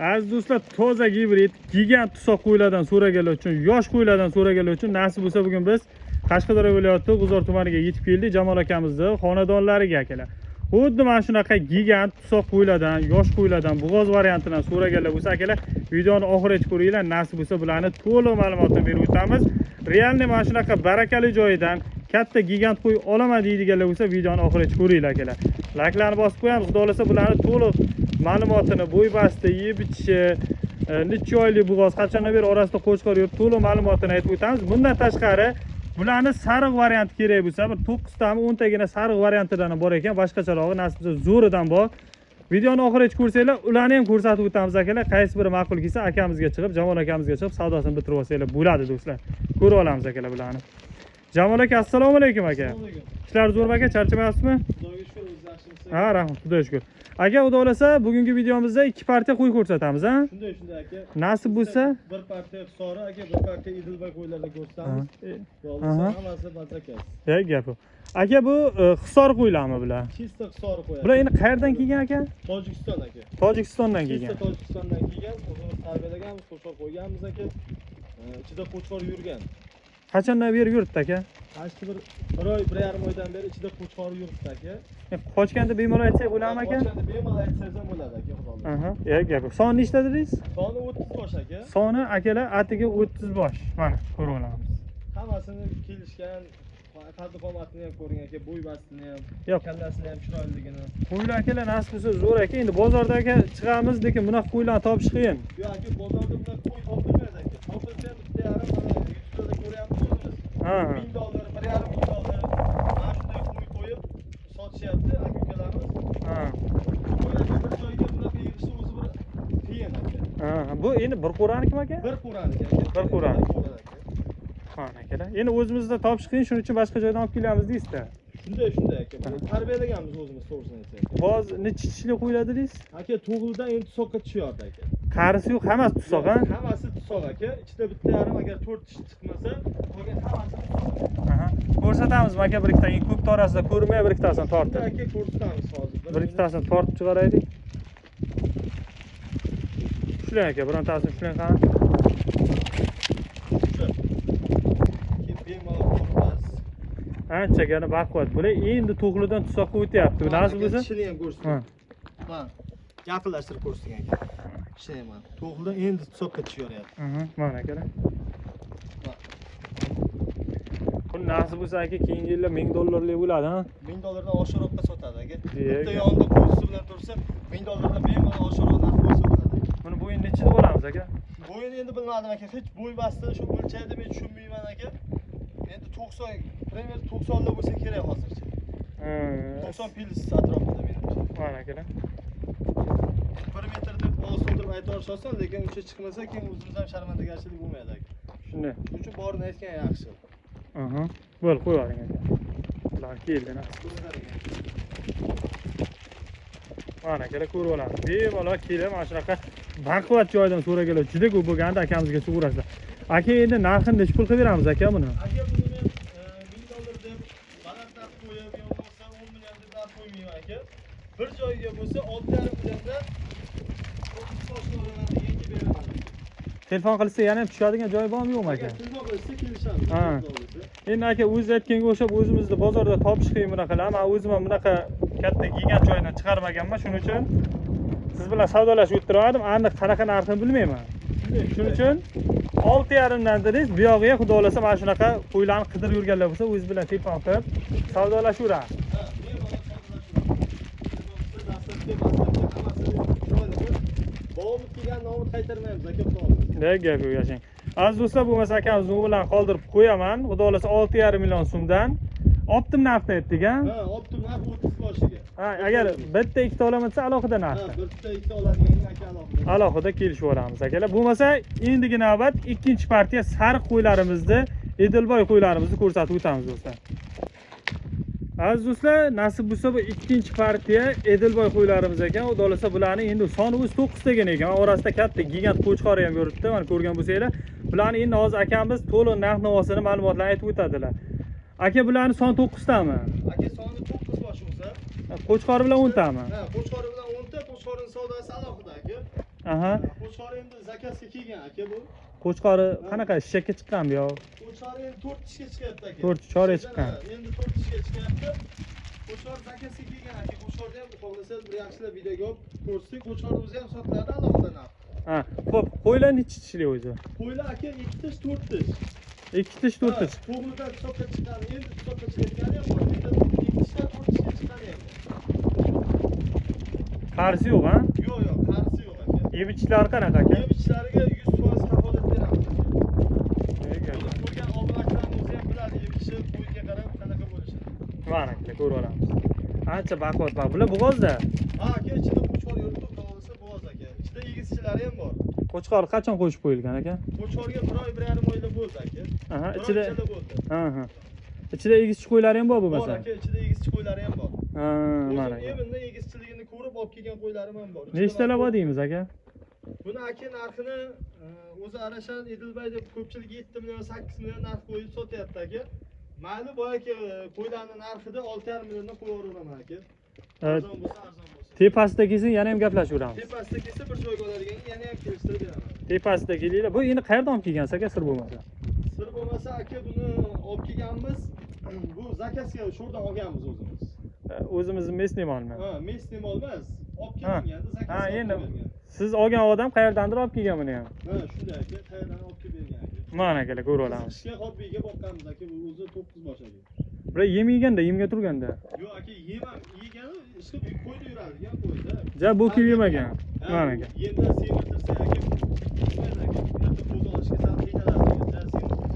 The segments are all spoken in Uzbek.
Aziz do'stlar, toza gibrid, gigant tusoq qo'ylardan so'raganlar uchun, yosh qo'ylardan so'raganlar uchun nasib bo'lsa bugun biz Qashqadaryo viloyati G'uzor tumaniga yetib keldik. Jamol akamizning xonadonlariga akalar. Xuddi mana shunaqa gigant tusoq qo'ylardan, yosh qo'ylardan, bo'g'oz variantidan so'raganlar bo'lsa akalar, videoni oxirigacha ko'ringlar. Nasib bo'lsa bularni to'liq ma'lumotni berib o'tamiz. Realni mana shunaqa barakali joyidan katta gigant qo'y olaman deydiganlar bo'lsa, videoni oxirigacha ko'ringlar akalar. Layklarni bosib qo'yamiz. Xudo xolasa bularni to'liq ma'lumotini, bo'y basti, yeb ichishi, necha oylik bo'g'oz, qachondan beri orasida qo'chqor yurib, to'liq ma'lumotini aytib o'tamiz. Bundan tashqari, bularni sariq varianti kerak bo'lsa, bir 9 tami 10 tagina sariq variantidan bor ekan, boshqacharog'i nasib bo'lsa zo'ridan bor. Videoni oxirigacha ko'rsanglar, ularni ham ko'rsatib o'tamiz akalar. Qaysi biri ma'qul kelsa, akamizga chiqib, Jamol akamizga chiqib, savdosini bitirib olsanglar bo'ladi do'stlar. Ko'rib olamiz akalar bularni. Jamol aka, assalomu alaykum aka. Ishlar zo'rmi aka? Charchamayapsizmi? Xudoga shukr, o'zingiz yaxshimisiz? Ha, rahmat, xudoga shukr. Aka, xudo xolasa, bugungi videomizda 2 partiya qo'y ko'rsatamiz, ha? Shunday aka. Nasib bo'lsa, bir partiya Hisori aka, bir partiya Idilboy qo'ylarni ko'rsatamiz. Bo'lmasa hammasi badrakaz. Gap bu. Aka, bu Hisor qo'ylarmi bular? Chista Hisori qo'y. Bular endi qayerdan kelgan aka? Tojikiston aka. Tojikistondan Chista kelgan. Tojikistondan kelgan, o'zimiz tarbiyalaganmiz, qo'chqor qo'yganmiz aka. Ichida qo'chqor yurgan. Qachondan beri yuribdi aka? Qashqi bir oy, 1,5 oydan beri ichida qo'chqor yuribdi aka. Qochganda bemalol aytsak bo'ladimi aka? Qochganda bemalol aytsangiz ham bo'ladi aka, xudo xohlasa. Aha, gap. Soni nechta dedingiz? Soni 30 bosh aka. Soni akalar atiga 30 bosh. Mana, ko'rib olamiz. Hammasini kelishgan, qaddi qomatini ham ko'ring aka, bo'y bastini ham, Yo'q. kallasini ham chiroyliligini. Qo'ylar akalar nasib bo'lsa zo'r aka. Endi bozorda aka chiqamiz, lekin bunaqa qo'ylarni topish qiyin. Yo'q aka, bozorda bunaqa qo'y topilmaydi aka. Topilsa ham bitta yarim mana YouTube'da ko'ryapmiz o'zimiz. Ha. $1000, $1,500 mana shunday qo'y qo'yib sotishyapti aka-ukalarimiz. Ha. Qo'ylarga bir joyga bunaqa yig'ishni o'zi bir qiyin aka. Ha, bu endi bir qo'ranikmi aka? Bir qo'raniki aka. Bir qo'ranik. Mana akalar. Endi o'zimizda topish qiyin, shuning uchun boshqa joydan olib kelyapmiz deysiz-da. Shunday aka. Buni tarbiyalaganmiz o'zimiz to'g'risini aytsak. Boz necha tishli qo'ylar dedingiz? Aka, tug'ildan endi tusoqqa tushyapti aka. Qarisi yo'q, hammasi tusoq, ha? Hammasi tusoq aka. Ichida bitta yarim agar 4 tish chiqmasa, qolgan hammasi tusoq. Aha. Ko'rsatamiz aka bir ikkita, ko'p orasida ko'rmay bir ikkitasini tortib. Aka ko'rsatamiz hozir. Bir ikkitasini tortib chiqaraylik. Shular aka, birontasini shular qani. Anchagina baquvvat. Bular endi to'g'lidan tusoqqa o'tyapti. Nasib bo'lsa, tishini ham ko'rsating. Mana yaqinlashtirib ko'rsating aka. Tishini ham mana. To'g'lidan endi tusoqqa tushyapti. Mana akalar. Bu nasib bo'lsa aka, keyingi yillar $1000 bo'ladi, ha? $1000 oshiroqqa sotadi aka. Demak. Bitta yonida qo'yisi bilan tursa, $1000 bemalol oshiroq narx qo'ysa bo'ladi. Buni bo'yini nechida bo'lamiz aka? Bo'yini endi bilmadim aka. Hech bo'y basti shu o'lchaydi men tushunmayman aka. Endi 90, primer 90 da bo'lsa kerak hozircha. 90 pils atrofida menimcha. Mana akalar. 1 metr deb o'z o'tirib ayta olsam, lekin uncha chiqmasa keyin o'zimiz ham sharmandagarchilik bo'lmaydi aka. Shunday. Shuning uchun borini aytgan yaxshi. Bo'l, qo'yavering aka. Ular keldi na. Mana akalar ko'rib olamiz. Bemalol kelib mana shunaqa baquvvat joydan so'raganlar juda ko'p bo'lganda akamizga so'rashdi. Aka, endi narxini necha pul qilib beramiz aka buni? Aka, buni men $1000 deb balandroq qo'yib, yo bo'lmasa 10 million deb narx qo'ymayman aka. Bir joyga bo'lsa 6,5 millionda 30 so'raman deganga beraman. Telefon qilsa yana ham tushadigan joy bormi yo'qmi aka? Telefon qilsa kelishamiz. Endi aka, o'zingiz aytganga o'xshab o'zimizda bozorda topish qiyin bunaqa. Men o'zim ham bunaqa katta gigant joydan chiqarmaganman, shuning uchun siz bilan savdolashib o'tirmadim. Aniq qanaqa narxini bilmayman. Shuning uchun 6,5 dan dedingiz, bu yog'iga xudo xolasa mana shunaqa qo'ylarni qidirib yurganlar bo'lsa, o'zingiz bilan telefon qilib savdolashaveramiz. Boğumuz kelgan nomini qaytarmaymiz aka, xudo. Gap yo'q yashang. Aziz do'stlar, bu masala akamizni u bilan qoldirib qo'yaman. Xudo xolasa 6,5 million so'mdan optim narxda aytdik, ha? Ha, optim narx 30 boshiga. Ha, agar bitta ikkita olaman desa alohida narxda. Ha, bitta ikkita oladigan aka alohida. Alohida kelishib olamiz akalar. Bo'lmasa endigi navbat ikkinchi partiya sariq qo'ylarimizni, Edilboy qo'ylarimizni ko'rsatib o'tamiz do'stlar. Aziz do'stlar, nasib bo'lsa bu ikkinchi partiya Edilboy qo'ylarimiz ekan. Xudo xolasa bularning endi soni o'zi 9 tagan ekan. Orasida katta gigant qo'chqori ham yuribdi. Mana ko'rgan bo'lsanglar, bularni endi hozir akamiz to'liq narx-navosini ma'lumotlarni aytib o'tadilar. Aka, bularning soni 9 tami? Aka, soni 9 bosh bo'lsa, Qo'chqori bilan 10 tami? ha, qo'chqori bilan 10 ta, qo'chqorining savdosi alohida aka. Aha. Qo'chqor endi zakazga kelgan aka bu. Qo'chqori qanaqa shishakka chiqqanmi yo? Qo'chqor endi 4 tishga chiqyapti aka. 4 chorga chiqqan. Endi 4 tishga chiqyapti. Qo'chqor zakazga kelgan aka. Qo'chqorni ham xohlasangiz bir yaxshilab videoga olib ko'rsak, qo'chqor o'zi ham sotiladi alohida narx. Ha, xo'p, qo'ylar nechi tishli o'zi? Qo'ylar aka 2 tish 4 tish. 2 tish, 4 tish. To'g'ridan hisobga chiqqan, endi hisobga chiqayotgani ham bor. Endi 2 tishdan 4 tishga chiqqani ham bor. Qarisi yo'q, ha? Yo'q, qarisi yo'q aka. Yeb-ichlari qanaqa aka? Yeb-ichlariga 100% kafolat beramiz. Nega? Ko'rgan obunachilarimiz o'zi ham biladi, yeb-ichi qo'yga qarab qanaqa bo'lishini. Mana aka, ko'rib olamiz. Ancha baquvvat baq. Bular bo'g'ozda. Ha aka, ichida qo'chqor yuribdi, qolsa bo'g'oz aka. Ichida egizchilari ham bor. Qo'chqor qachon qo'shib qo'yilgan aka? Qo'chqorga 1 oy 1,5 oyda bo'ldi aka. Aha, ichida ichida. bo'ldi. Ha. Ichida egizchi qo'ylari ham bor Bor bo'lmasa? aka, ichida egizchi qo'ylari ham bor. Ha, mana O'zim aka. evimda egizchiligini ko'rib olib kelgan qo'ylarim ham bor. Nechtalab bor deymiz aka? Buni aka narxini o'zi Arashan Edilbay deb ko'pchilik 7 million 8 million narx qo'yib sotyapti aka. Mayli boyagi qo'ylarning narxida 6,5 milliondan qo'yaveraman aka. Arzon bo'lsa arzon bo'lsa. Tepasida kelsin, yana ham gaplashaveramiz. Tepasida kelsa bir joyga oladigan yana ham kelishtirib beraman. Tepasida kelinglar. Bu endi qayerdan olib kelgansiz aka, sir bo'lmasa? Sir bo'lmasa aka buni olib kelganmiz. Bu zakazga sho'rdan olganmiz o'zimiz. O'zimizni местный molmi? Ha, местный mol emas. Olib kelganda zakazga. Ha, endi siz olgan odam qayerdandir olib kelgan buni ham. Ha, shunday aka, qayerdan olib kelib bergan aka. Mana akalar, ko'rib olamiz. Ishga hobbiyga boqqanmiz aka, bu o'zi 9 bosh aka. Bular yem yeganda, yemga turganda. Yo'q aka, yem ham yegani, ishga qo'yda yuradigan qo'yda. Ja, bu kelib yemagan. Mana aka. Yemdan semirtirsa aka, aka, yerda qo'z olishga sal qiynaladi. Ja, semirtirsa.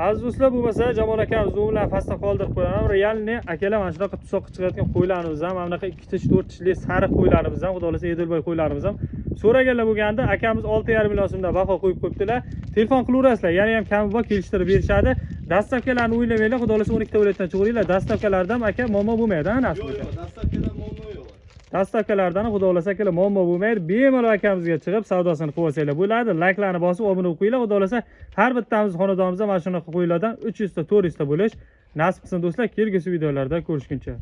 Aziz do'stlar, bo'lmasa Jamol akamiz u bilan pastda qoldirib qo'yaman. Realni akalar mana shunaqa tusoqqa chiqayotgan qo'ylarimiz ham, mana bunaqa 2 tish, 4 tishli sariq qo'ylarimiz ham, xudo xolasa Edilboy qo'ylarimiz ham so'raganlar bo'lganda akamiz 6,5 million so'mdan baho qo'yib qo'yibdilar. Telefon qilaverasizlar, yana ham kami bor, kelishtirib berishadi. Dastavkalarni o'ylamanglar, xudo xolasa 12 ta viloyatdan chiqaringlar. Dastavkalarda ham aka muammo bo'lmaydi, ha, narsa. Yo'q, dastavkadan muammo yo'q. Dastavkalardan xudo xolasa akalar muammo bo'lmaydi. Bemalol akamizga chiqib savdosini qilib olsanglar bo'ladi. Layklarni bosib obuna bo'lib qo'yinglar. Xudo xolasa har bittamiz xonadonimizda mana shunaqa qo'ylardan 300 ta, 400 ta bo'lish nasib qilsin do'stlar. Kelgusi videolarda ko'rishguncha.